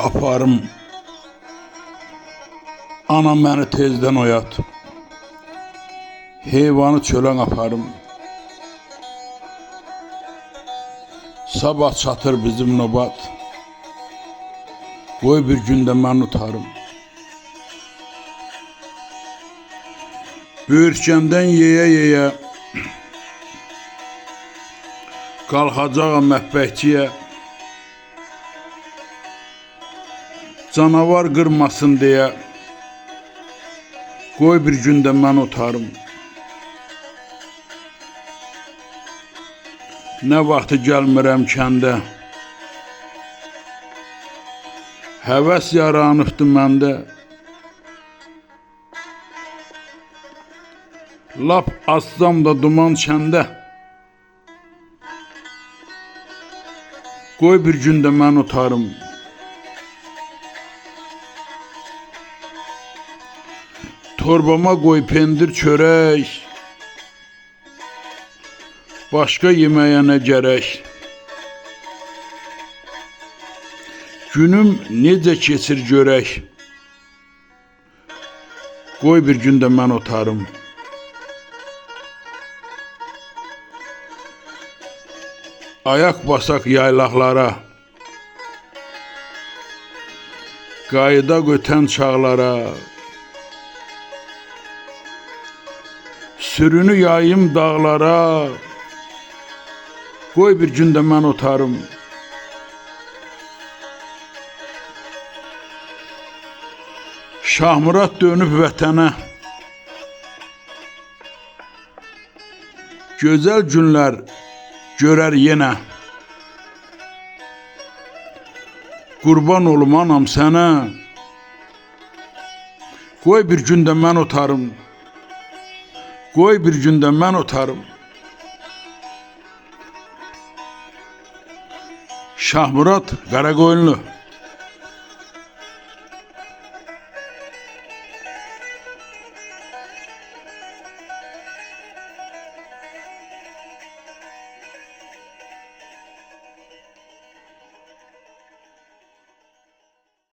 aparım. Anam beni tezden oyat. Heyvanı çölen aparım. Sabah çatır bizim nöbət. Qoy bir gündə mən utarım. Böyürkəndən yeyə qalxacağam məhbəkçiyə. Canavar qırmasın deyə qoy bir gündə mən utarım. Nə vaxtı gəlmirəm kəndə, həvəs yaranıbdı məndə. Lap assam da duman çəndə, qoy bir gündə mən utarım. Torbama qoy pendir çörək, başqa yeməyə nə gərək. Günüm necə keçir görək, qoy bir gündə mən utarım. Ayak basaq yaylaqlara, qayıdaq ötən çağlara. Sürünü yayım dağlara, qoy bir gündə mən utarım. Şahmurad dönüb vətənə, gözəl günlər görər yenə. Qurban olum anam sənə, qoy bir gündə mən utarım. Qoy bir gündə mən utarım. Şahmurad Qaraqoyunlu.